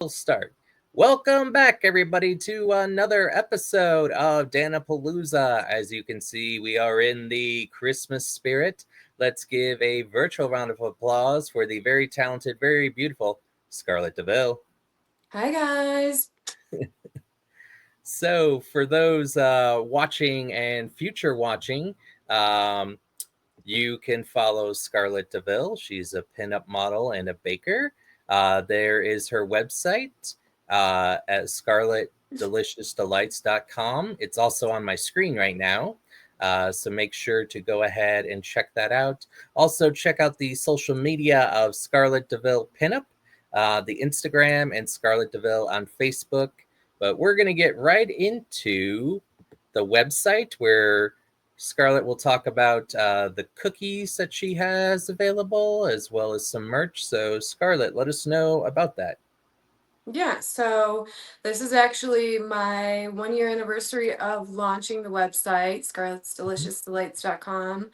We'll start. Welcome back, everybody, to another episode of Dan-A-Plooza. As you can see, we are in the Christmas spirit. Let's give a virtual round of applause for the very talented, very beautiful Scarlet DeVille. Hi guys. So, for those watching and future watching, um, you can follow Scarlet DeVille. She's a pinup model and a baker. There is her website at scarletdeliciousdelights.com. It's also on my screen right now. So make sure to go ahead and check that out. Also, check out the social media of Scarlet DeVille Pinup, the Instagram, and Scarlet DeVille on Facebook. But we're going to get right into the website where Scarlet will talk about the cookies that she has available as well as some merch. So, Scarlet, let us know about that. Yeah, so this is actually my 1 year anniversary of launching the website, scarletsdeliciousdelights.com.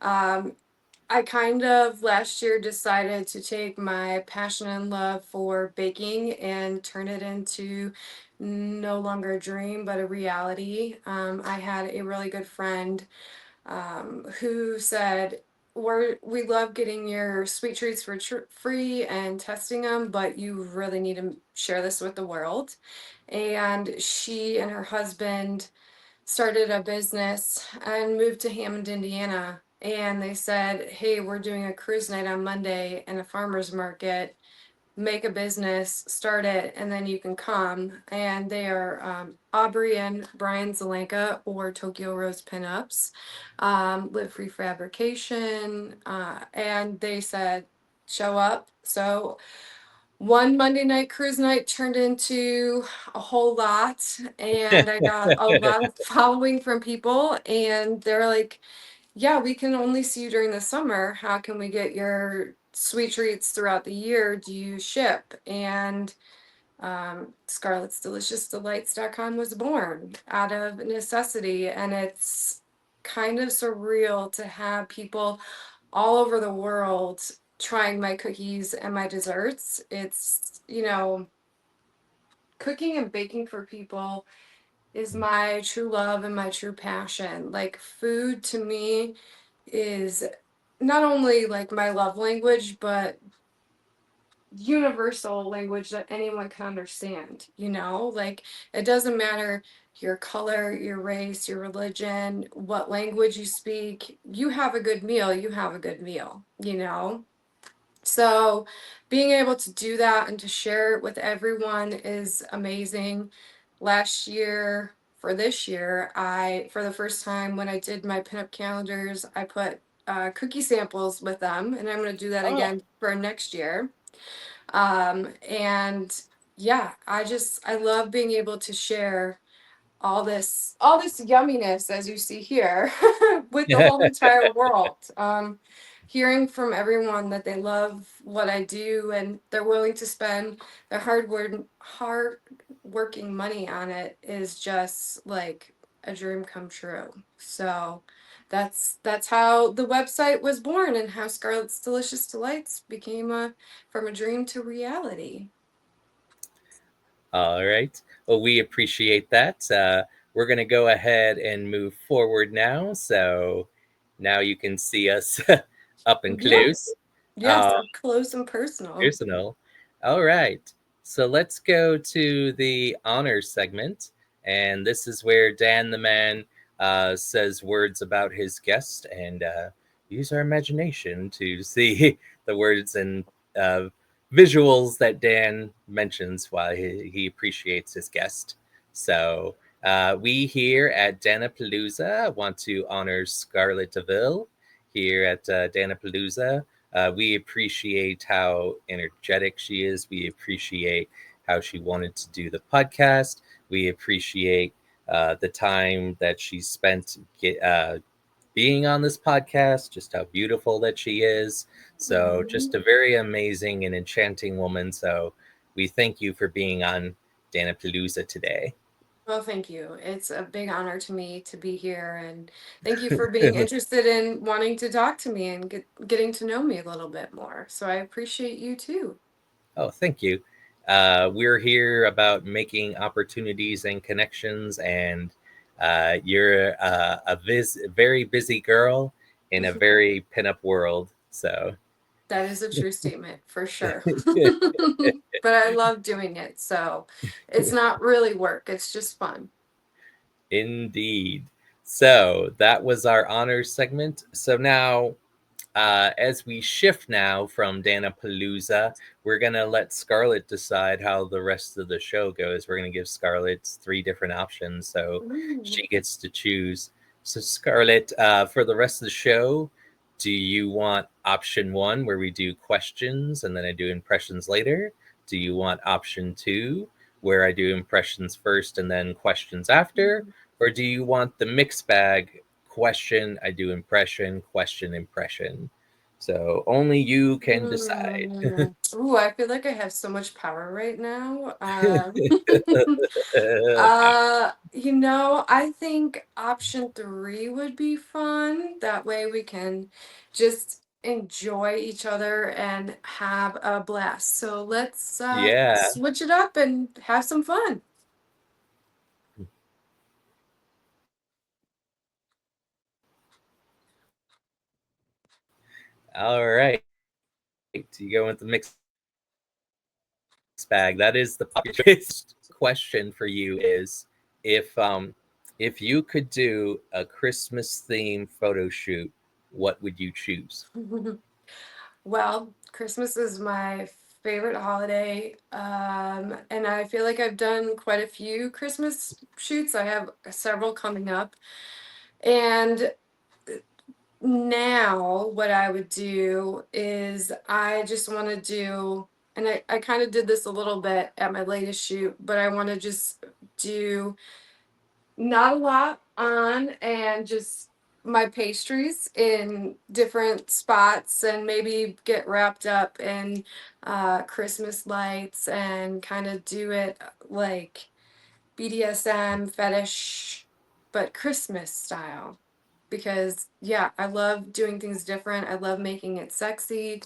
Um, I kind of last year decided to take my passion and love for baking and turn it into no longer a dream, but a reality. I had a really good friend who said, we love getting your sweet treats for free and testing them, but you really need to share this with the world. And she and her husband started a business and moved to Hammond, Indiana. And they said, hey, we're doing a cruise night on Monday and a farmer's market, make a business, start it, and then you can come. And they are Aubrey and Brian Zelenka, or Tokyo Rose Pinups, Live Free Fabrication. And they said, show up. So one Monday night cruise night turned into a whole lot, and I got a lot of following from people, and they're like, yeah, we can only see you during the summer. How can we get your sweet treats throughout the year? Do you ship? And Scarlet'sDeliciousDelights.com was born out of necessity, and it's kind of surreal to have people all over the world trying my cookies and my desserts. It's, cooking and baking for people is my true love and my true passion. Like, food to me is not only like my love language, but universal language that anyone can understand, like, it doesn't matter your color, your race, your religion, what language you speak. You have a good meal, you have a good meal. So being able to do that and to share it with everyone is amazing. Last year, for this year, for the first time when I did my pinup calendars, I put cookie samples with them, and I'm going to do that Oh, again for next year. And yeah, I love being able to share all this yumminess, as you see here, with the whole entire world. Hearing from everyone that they love what I do and they're willing to spend their hard working money on it is just like a dream come true. So that's how the website was born, and how Scarlet's Delicious Delights became a from a dream to reality. all right. Well, we appreciate that. We're going to go ahead and move forward now. So now you can see us up and Yeah, close. yes, Uh, up close and personal. Personal. All right. So let's go to the honors segment. And this is where Dan the man says words about his guest and use our imagination to see the words and uh, visuals that Dan mentions while he appreciates his guest. So we here at Dan-A-Plooza want to honor Scarlet DeVille here at Dan-A-Plooza. We appreciate how energetic she is. We appreciate how she wanted to do the podcast. We appreciate the time that she spent being on this podcast, just how beautiful that she is. So, Mhm. just a very amazing and enchanting woman. So, we thank you for being on Dan-A-Plooza today. Well, thank you. It's a big honor to me to be here, and thank you for being interested in wanting to talk to me and getting to know me a little bit more. So I appreciate you too. Oh, thank you. we're here about making opportunities and connections, and you're very busy girl in a very pinup world. So, That is a true statement for sure. But I love doing it, so it's not really work, it's just fun. indeed. So that was our honors segment. So now, as we shift now from Dan-A-Plooza, we're going to let Scarlet decide how the rest of the show goes. We're going to give Scarlet three different options, so Ooh. she gets to choose. So, Scarlet, for the rest of the show, do you want option one, where we do questions and then I do impressions later? Do you want option two, where I do impressions first and then questions after? Or do you want the mixed bag, question, I do impression, question, impression? So only you can decide. Ooh, I feel like I have so much power right now. I think option three would be fun. That way we can just enjoy each other and have a blast. So let's Yeah. switch it up and have some fun. All right. You go with the mixed bag. That is the popular choice. Question for you is, if you could do a Christmas theme photo shoot, what would you choose? Well, Christmas is my favorite holiday, and I feel like I've done quite a few Christmas shoots. I have several coming up. And now, what I would do is I just want to do, and I kind of did this a little bit at my latest shoot, but I want to just do not a lot on and just my pastries in different spots and maybe get wrapped up in Christmas lights and kind of do it like BDSM fetish, but Christmas style. Because, yeah, I love doing things different. I love making it sexy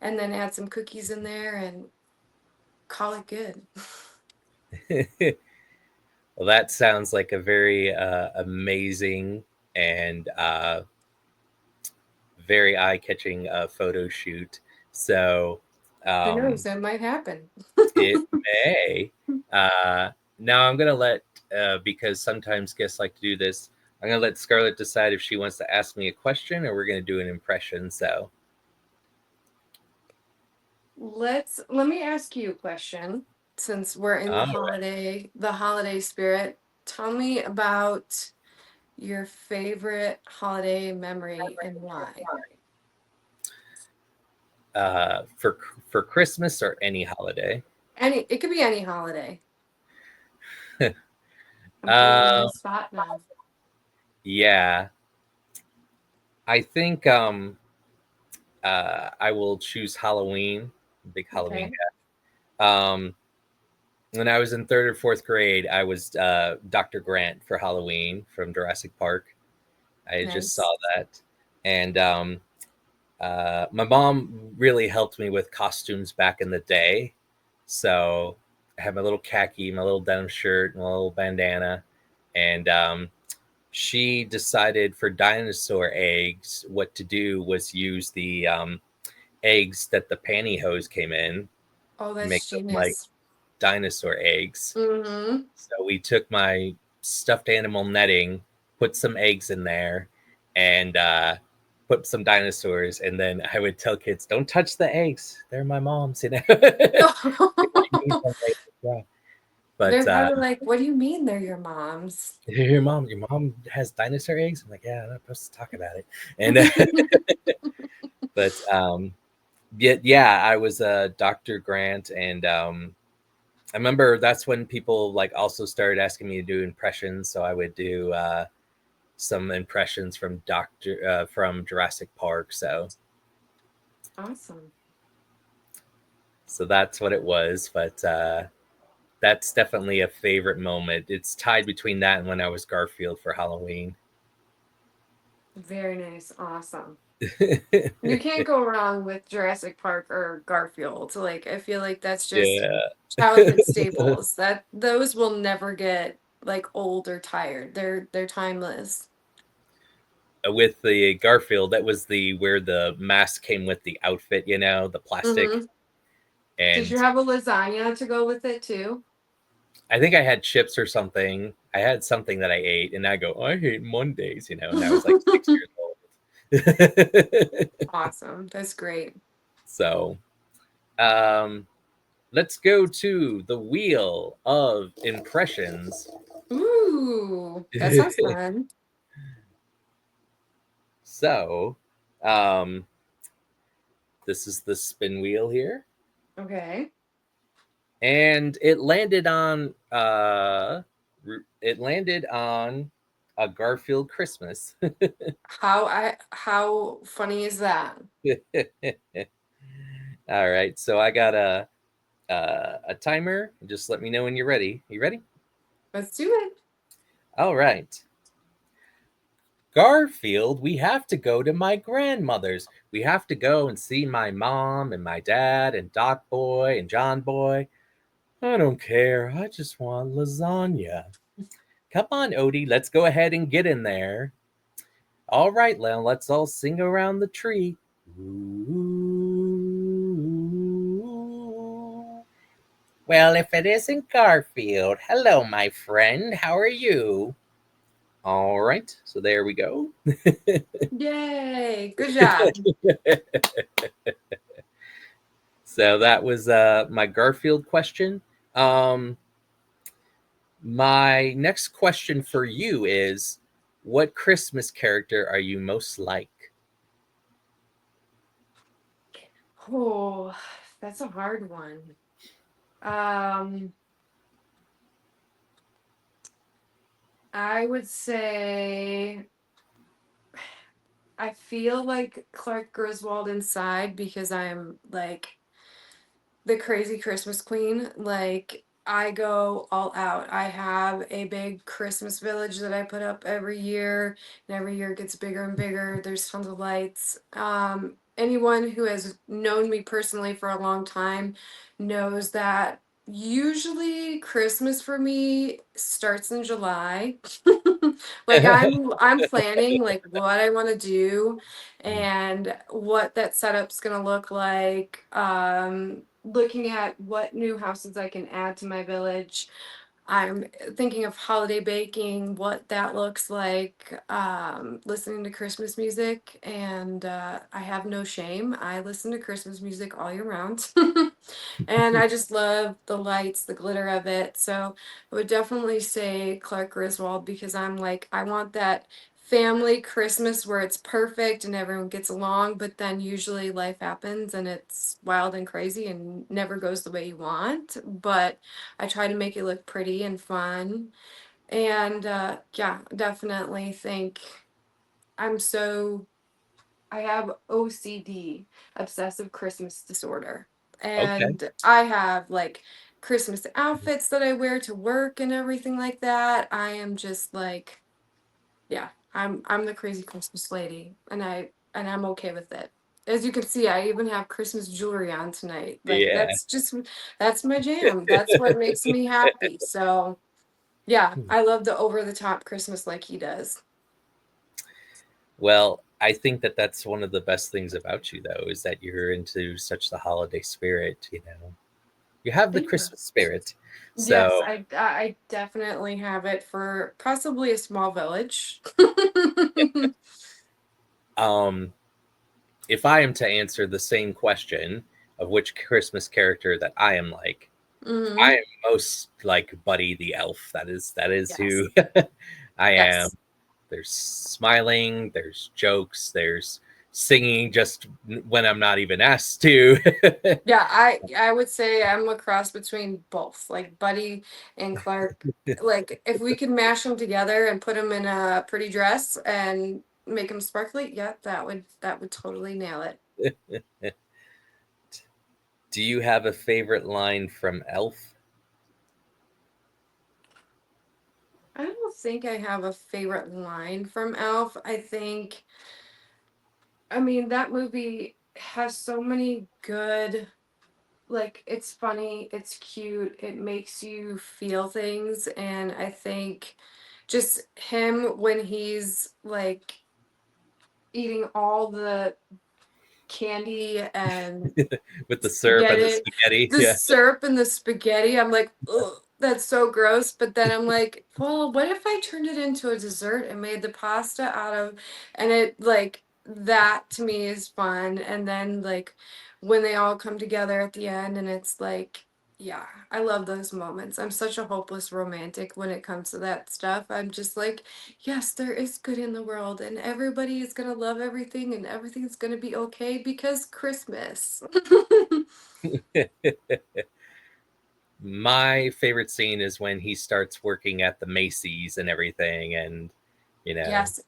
and then add some cookies in there and call it good. Well, that sounds like a very amazing and very eye-catching photo shoot. So Who knows? um, That might happen. it may. Now I'm gonna let because sometimes guests like to do this. I'm gonna let Scarlett decide if she wants to ask me a question or we're gonna do an impression. So, Let me ask you a question since we're in all the holiday spirit. Tell me about your favorite holiday memory and why. right. For Christmas or any holiday. Any it could be any holiday. I'm putting you on uh, the spot now. yeah, I think I will choose Halloween. Big Halloween Okay. guy. When I was in third or fourth grade, I was Dr. Grant for Halloween from Jurassic Park. I just saw Nice. that, and my mom really helped me with costumes back in the day. So I had my little khaki, my little denim shirt, and my little bandana, and she decided for dinosaur eggs, what to do was use the eggs that the pantyhose came in, Oh, make that's them like genius. dinosaur eggs. Mm-hmm. So we took my stuffed animal netting, put some eggs in there, and put some dinosaurs. And then I would tell kids, "Don't touch the eggs. They're my mom's." You know, you might need them later. Yeah. They're But probably like, what do you mean they're your mom's? your mom has dinosaur eggs. I'm like, yeah, I'm not supposed to talk about it. And but yeah, I was Dr. Grant, and I remember that's when people like also started asking me to do impressions. So I would do some impressions from from Jurassic Park. Awesome. So that's what it was. But that's definitely a favorite moment. It's tied between that and when I was Garfield for Halloween. Very nice. Awesome. You can't go wrong with Jurassic Park or Garfield. Like I feel like that's just Yeah. childhood staples. That those will never get like old or tired. They're timeless. With the Garfield, that was the where the mask came with the outfit, the plastic. Hmm. Did you And have a lasagna to go with it too? I think I had chips or something. I had something that I ate, and I go, I hate Mondays, and I was like 6 years old. Awesome. That's great. So, um, let's go to the wheel of impressions. Ooh, that sounds fun. So, um, this is the spin wheel here, Okay. and it landed on a Garfield Christmas. How funny is that? All right, so I got a timer. Just let me know when you're ready. You ready? Let's do it. All right. Garfield, we have to go to my grandmother's. We have to go and see my mom and my dad and Doc Boy and John Boy. I don't care. I just want lasagna. Come on, Odie, let's go ahead and get in there. All right, now let's all sing around the tree. Ooh. Well, if it isn't Garfield, hello, my friend. How are you? All right, so there we go. Yay. Good job. So that was my Garfield question. Um, my next question for you is, what Christmas character are you most like? Oh, that's a hard one. Um, I would say I feel like Clark Griswold inside because I'm like the crazy Christmas queen. Like I go all out. I have a big Christmas village that I put up every year, and every year it gets bigger and bigger. There's tons of lights. Anyone who has known me personally for a long time knows that usually Christmas for me starts in July. Like I'm planning like what I want to do and what that setup's gonna look like. Looking at what new houses I can add to my village. I'm thinking of holiday baking, what that looks like, listening to Christmas music, and I have no shame. I listen to Christmas music all year round. And I just love the lights, the glitter of it. So I would definitely say Clark Griswold because I'm like, I want that family Christmas where it's perfect and everyone gets along, but then usually life happens and it's wild and crazy and never goes the way you want. But I try to make it look pretty and fun. And yeah, definitely think I'm so I have OCD, obsessive Christmas disorder. Okay. And I have like Christmas outfits that I wear to work and everything like that. I am just like, yeah, I'm the crazy Christmas lady and I'm okay with it. As you can see, I even have Christmas jewelry on tonight. Like Yeah. that's my jam. That's what makes me happy. So, yeah, I love the over the top Christmas like he does. Well, I think that that's one of the best things about you, though, is that you're into such the holiday spirit. You have the Thank you. Christmas spirit. Yes, So, I definitely have it for possibly a small village. um, if I am to answer the same question of which Christmas character that I am like, I Hmm. am most like Buddy the Elf. That is who Yes. I am. Yes. There's smiling, there's jokes, there's singing just when I'm not even asked to. Yeah, I would say I'm a cross between both, like Buddy and Clark. Like if we could mash them together and put them in a pretty dress and make them sparkly, yeah, that would totally nail it. Do you have a favorite line from Elf? I don't think I have a favorite line from Elf. I think I mean, that movie has so many good, like, it's funny, it's cute, it makes you feel things. And I think just him when he's like eating all the candy and With the syrup and the spaghetti, spaghetti. the Yeah. syrup and the spaghetti. I'm like, ugh, that's so gross. But then I'm like, well, what if I turned it into a dessert and made the pasta out of, and it like that to me is fun. And then like when they all come together at the end and it's like, yeah, I love those moments. I'm such a hopeless romantic when it comes to that stuff. I'm just like, yes, there is good in the world, and everybody is going to love everything, and everything's going to be okay because Christmas. My favorite scene is when he starts working at the Macy's and everything, and you know, Yes.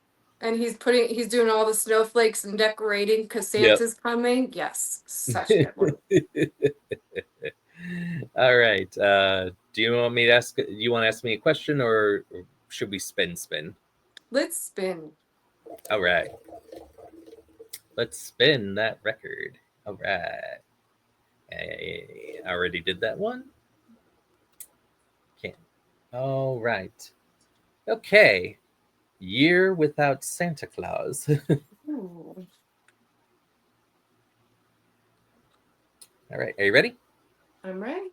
And he's doing all the snowflakes and decorating because yep. Santa's coming. Yes, such a good one. All right. Do you want me to ask? You want to ask me a question, or should we spin? Let's spin. All right. Let's spin that record. All right. I already did that one. Can't. All right. Okay. Year without Santa Claus. Ooh, All right. Are you ready? I'm ready.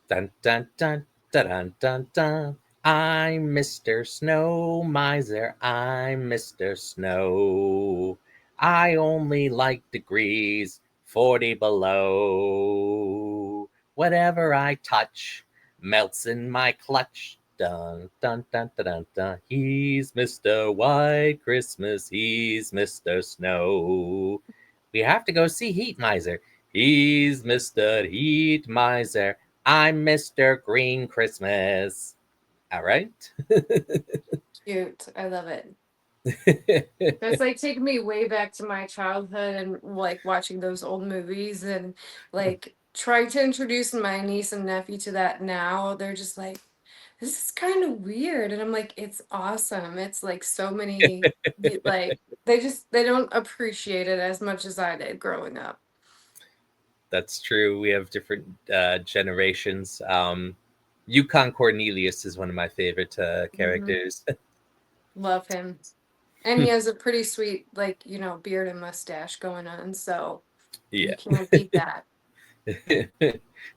Dun dun dun dun dun dun dun. I'm Mr. Snow Miser. I'm Mr. Snow. I only like degrees 40 below. Whatever I touch melts in my clutch. Dun dun dun dun dun dun. He's Mr. White Christmas. He's Mr. Snow. We have to go see Heat Miser. He's Mr. Heat Miser. I'm Mr. Green Christmas. All right. Cute. I love it. That's like taking me way back to my childhood and like watching those old movies and like trying to introduce my niece and nephew to that now. They're just like, this is kind of weird. And I'm like, it's awesome. It's like so many, like, they don't appreciate it as much as I did growing up. That's true. We have different generations. Yukon Cornelius is one of my favorite Hmm. characters. Love him. And he has a pretty sweet, like, beard and mustache going on. So you Yeah. can't beat that.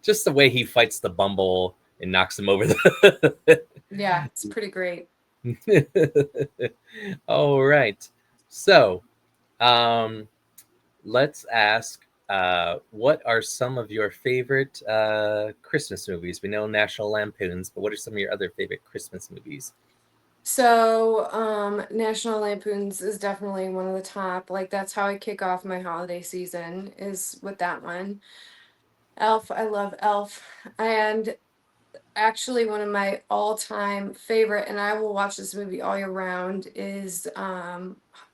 Just the way he fights the Bumble and knocks him over the. Yeah, it's pretty great. All right. So, um, let's ask what are some of your favorite Christmas movies? We know National Lampoons, but what are some of your other favorite Christmas movies? So, National Lampoons is definitely one of the top. Like, that's how I kick off my holiday season, is with that one. Elf, I love Elf. And actually, one of my all-time favorite, and I will watch this movie all year round, is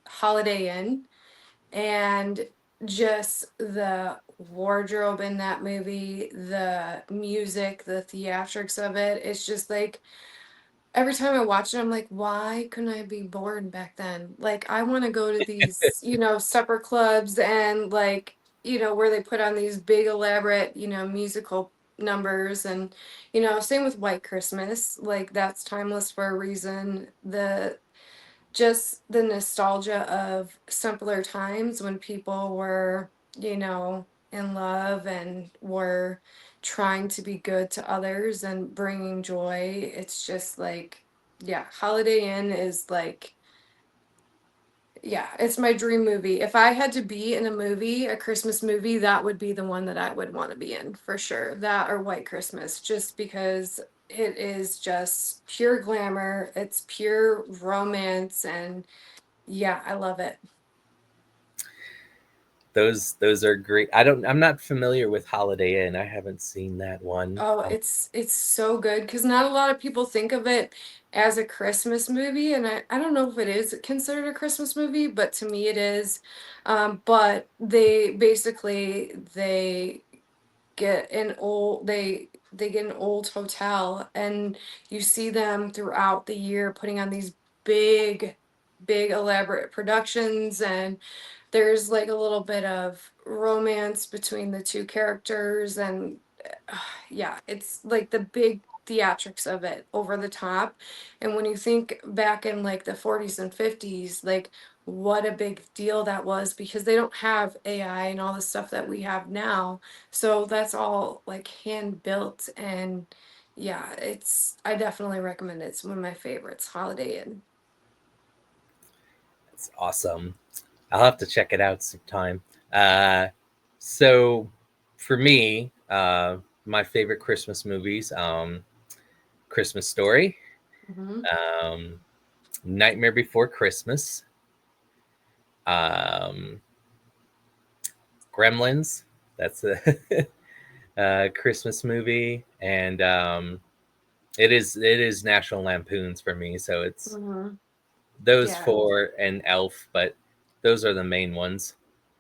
Holiday Inn. And just the wardrobe in that movie, the music, the theatrics of it, it's just like every time I watch it, I'm like, why couldn't I be born back then? Like, I want to go to these, supper clubs and like, where they put on these big elaborate, musical numbers. And, same with White Christmas. Like, that's timeless for a reason. Just the nostalgia of simpler times when people were, in love and were trying to be good to others and bringing joy. It's just like, yeah, Holiday Inn is like, yeah, it's my dream movie. If I had to be in a movie, a Christmas movie, that would be the one that I would want to be in for sure. That or White Christmas, just because it is just pure glamour, it's pure romance, and yeah, I love it. Those are great. I'm not familiar with Holiday Inn. I haven't seen that one. Oh, it's so good because not a lot of people think of it as a Christmas movie, and I don't know if it is considered a Christmas movie, but to me it is. But they get they get an old hotel, and you see them throughout the year putting on these big big elaborate productions, and there's like a little bit of romance between the two characters, and uh, yeah, it's like the big theatrics of it over the top. And when you think back in like the 40s and 50s, like what a big deal that was, because they don't have AI and all the stuff that we have now. So that's all like hand built. And yeah, I definitely recommend it. It's one of my favorites, Holiday Inn. It's awesome. I'll have to check it out sometime. Uh, so for me, my favorite Christmas movies, Christmas Story, Hmm. um, Nightmare Before Christmas, um, Gremlins. That's a Christmas movie, and it is National Lampoons for me. So it's Hmm. those Yeah. four and Elf, but those are the main ones.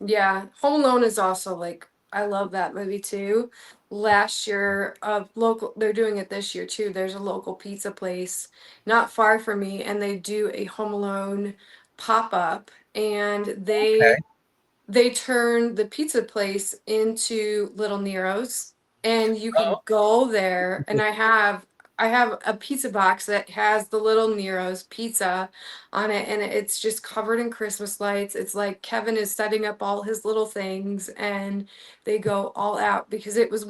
Yeah, Home Alone is also like I love that movie too. Last year, they're doing it this year too. There's a local pizza place not far from me, and they do a Home Alone pop up, and Okay. they turn the pizza place into Little Nero's, and you can Oh, go there, and I have a pizza box that has the Little Nero's pizza on it, and it's just covered in Christmas lights. It's like Kevin is setting up all his little things, and they go all out because it was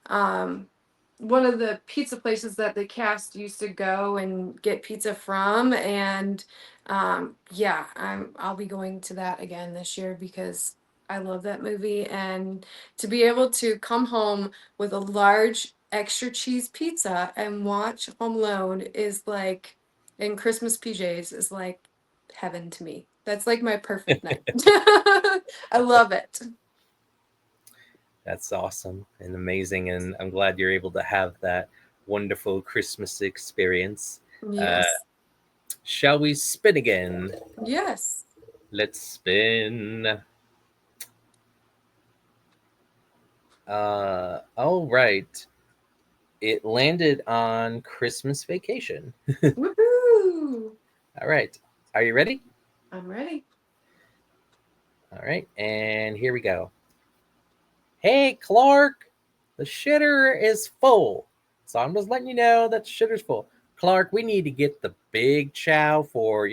um one of the pizza places that the cast used to go and get pizza from. And yeah, I'll be going to that again this year because I love that movie. And to be able to come home with a large extra cheese pizza and watch Home Alone is like, and Christmas PJs is like heaven to me. That's like my perfect night. I love it. that's awesome and amazing, and I'm glad you're able to have that wonderful Christmas experience. Uh, Yes. shall we spin again? Yes. Let's spin. All right. It landed on Christmas Vacation. Woohoo! All right. Are you ready? I'm ready. All right. And here we go. Hey, Clark, the shitter is full. So I'm just letting you know that the shitter's full. Clark, we need to get the big chow for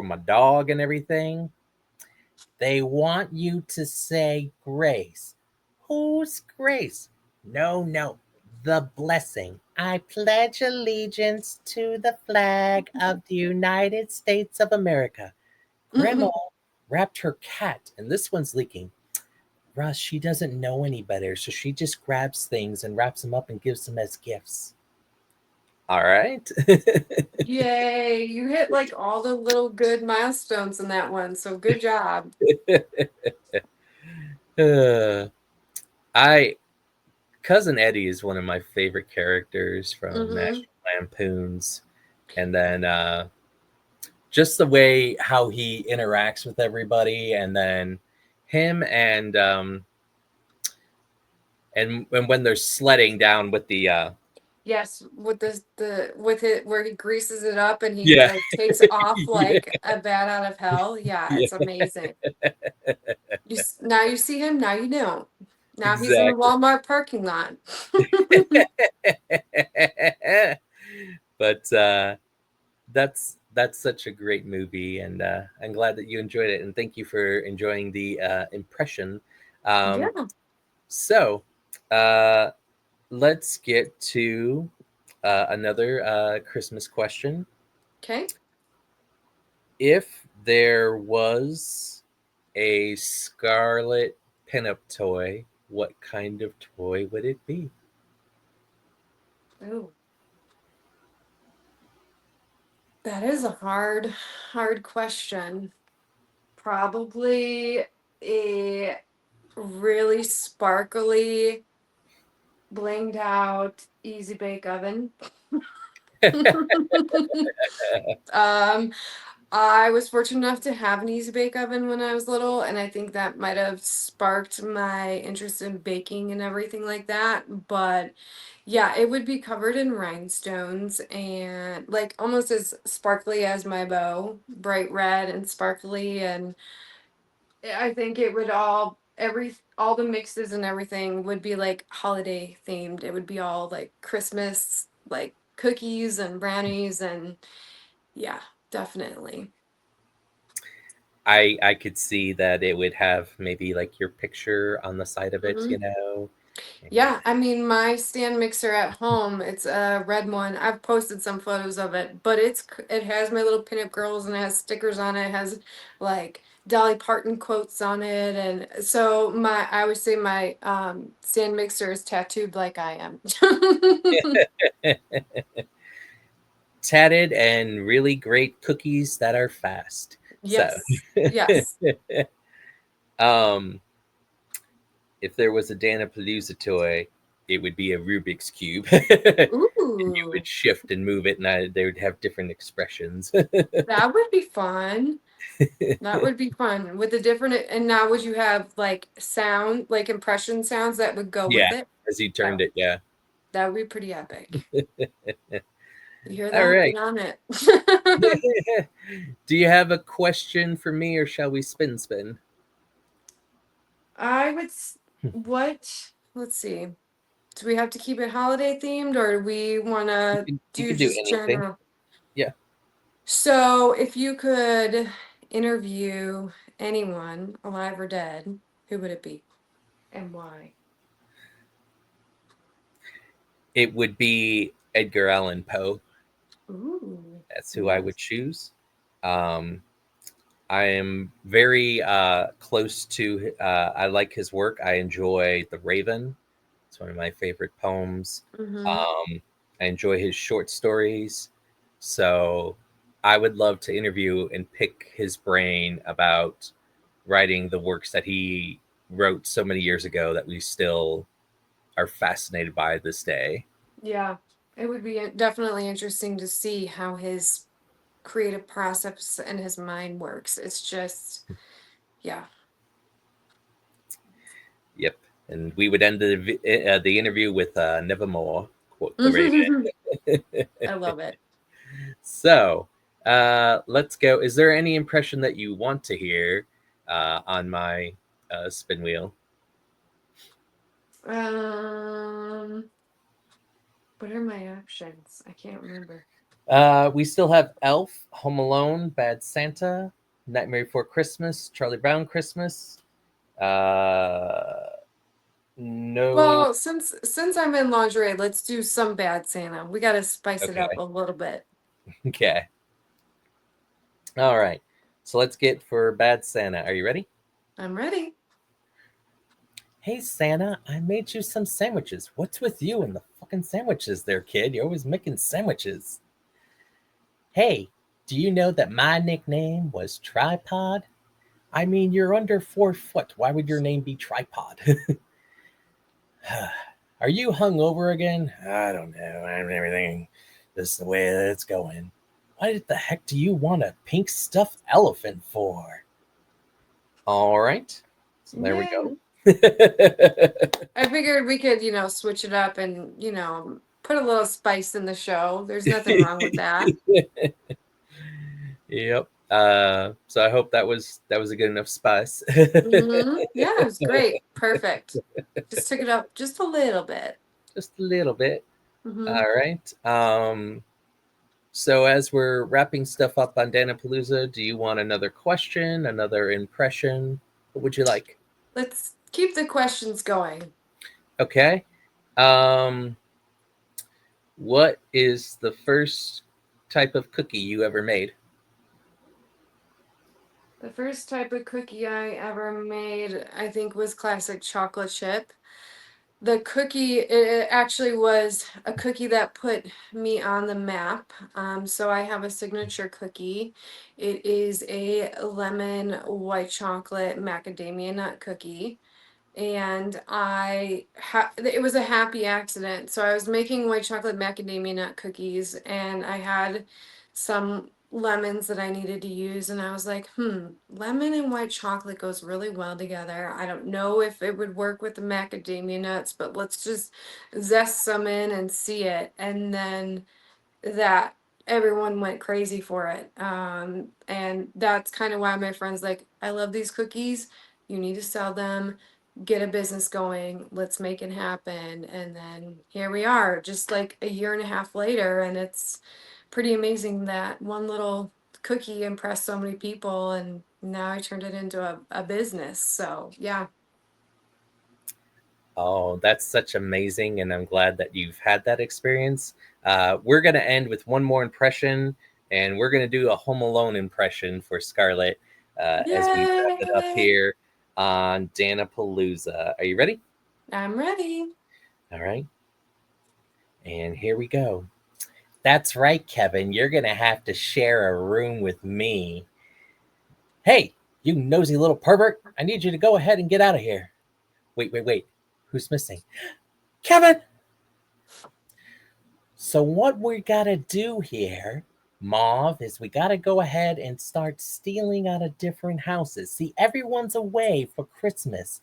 my dog and everything. They want you to say grace. Who's grace? No, no, the blessing. I pledge allegiance to the flag of the United States of America. Grandma wrapped her cat, and this one's leaking. Russ, she doesn't know any better, so she just grabs things and wraps them up and gives them as gifts. All right. Yay, you hit like all the little good milestones in that one, so good job. uh, I Cousin Eddie is one of my favorite characters from Mm-hmm. National Lampoons, and then just the way how he interacts with everybody, and then him and when they're sledding down with the Yes, with the with it where he greases it up and he yeah like takes off yeah like a bat out of hell. Yeah, yeah it's amazing. Now you see him, now you know. Now he's in the exactly. Walmart parking lot. But that's such a great movie, and I'm glad that you enjoyed it, and thank you for enjoying the impression. Um, Yeah. so uh, let's get to another Christmas question. Okay. If there was a Scarlet pinup toy, what kind of toy would it be? Oh, that is a hard question. Probably a really sparkly, blinged out, easy bake oven. um, I was fortunate enough to have an easy bake oven when I was little, and I think that might have sparked my interest in baking and everything like that. But yeah, it would be covered in rhinestones and like almost as sparkly as my bow, bright red and sparkly. And I think it would all the mixes and everything would be like holiday themed. It would be all like Christmas, like cookies and brownies, and yeah, definitely. I could see that it would have maybe like your picture on the side of it, Hmm. and Yeah, I mean, my stand mixer at home, it's a red one. I've posted some photos of it, but it has my little pinup girls and it has stickers on it. It has like Dolly Parton quotes on it, and so my I would say my stand mixer is tattooed like I am. tatted and really great cookies that are fast. So, Yes. Yes. um, if there was a Dan-A-Plooza toy, it would be a Rubik's cube, and you would Ooh, shift and move it, and they would have different expressions. that would be fun. That would be fun with the different, and now would you have like sound, like impression sounds that would go Yeah, with it? as he That turned it. Yeah. that would be pretty epic. You hear All that? right. Get on it. Do you have a question for me, or shall we spin? I would, what, let's see. Do we have to keep it holiday themed or do we want to You do can do just anything. general? Yeah. So, if you could interview anyone, alive or dead, who would it be and why? It would be Edgar Allan Poe. Ooh, That's who I would yes. choose. Um, I am very close to. I like his work. I enjoy The Raven. It's one of my favorite poems. Mm-hmm. I enjoy his short stories. So I would love to interview and pick his brain about writing the works that he wrote so many years ago that we still are fascinated by this day. Yeah, it would be definitely interesting to see how his creative process and his mind works. It's just, yeah. Yep. And we would end the interview with Nevermore, quote the Raven. I love it. So let's go. Is there any impression that you want to hear on my spin wheel? Um, what are my options? I can't remember. We still have Elf, Home Alone, Bad Santa, Nightmare Before Christmas, Charlie Brown Christmas. Uh, no. Well, since I'm in lingerie, let's do some bad Santa. We got to spice it up Okay. a little bit. Okay. All right. So let's get for Bad Santa. Are you ready? I'm ready. Hey Santa, I made you some sandwiches. What's with you and the fucking sandwiches there, kid? You're always making sandwiches. Hey, do you know that my nickname was Tripod? I mean, you're under 4 foot. Why would your name be Tripod? Are you hungover again? I don't know. I'm everything. This is the way that it's going. What the heck do you want a pink stuffed elephant for? All right. So there we Yeah. go. I figured we could, switch it up and, put a little spice in the show. There's nothing wrong with that. Yep. So I hope that was a good enough spice. Yeah, it was great. Perfect. Just took it up just a little bit. Just a little bit. Hmm. All right. So as we're wrapping stuff up on Dan-A-Plooza, do you want another question, another impression? What would you like? Let's keep the questions going. Okay. Um, what is the first type of cookie you ever made? The first type of cookie I ever made, I think, was classic chocolate chip. The cookie, it actually was a cookie that put me on the map. So I have a signature cookie. It is a lemon white chocolate macadamia nut cookie. And it was a happy accident. So I was making white chocolate macadamia nut cookies, and I had some lemons that I needed to use, and I was like, lemon and white chocolate goes really well together. I don't know if it would work with the macadamia nuts, but let's just zest some in and see it. And then that everyone went crazy for it. And that's kind of why my friends like, I love these cookies. You need to sell them, get a business going. Let's make it happen. And then here we are, just like a year and a half later, and it's pretty amazing that one little cookie impressed so many people, and now I turned it into a business. So yeah. Oh, that's such amazing, and I'm glad that you've had that experience. We're going to end with one more impression, and we're going to do a Home Alone impression for Scarlet as we wrap it up Yay! here on Dan-A-Plooza. Are you ready? I'm ready. All right, and here we go. That's right, Kevin. You're going to have to share a room with me. Hey, you nosy little pervert. I need you to go ahead and get out of here. Wait, wait, wait. Who's missing? Kevin! So what we gotta do here, Mauve, is we gotta go ahead and start stealing out of different houses. See, everyone's away for Christmas.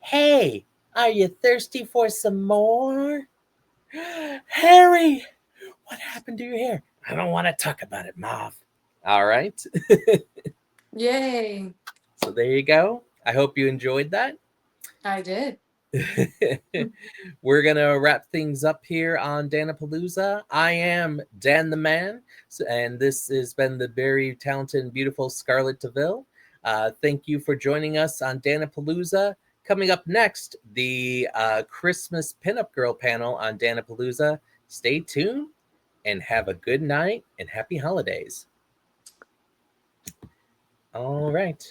Hey, are you thirsty for some more? Harry, what happened to your hair? I don't want to talk about it, Mauve. All right. Yay! So there you go. I hope you enjoyed that. I did. We're gonna wrap things up here on Dan-A-Plooza. I am Dan the Man, and this has been the very talented and beautiful Scarlet DeVille. Thank you for joining us on Dan-A-Plooza. Coming up next, the Christmas Pinup Girl panel on Dan-A-Plooza. Stay tuned and have a good night and happy holidays. All right.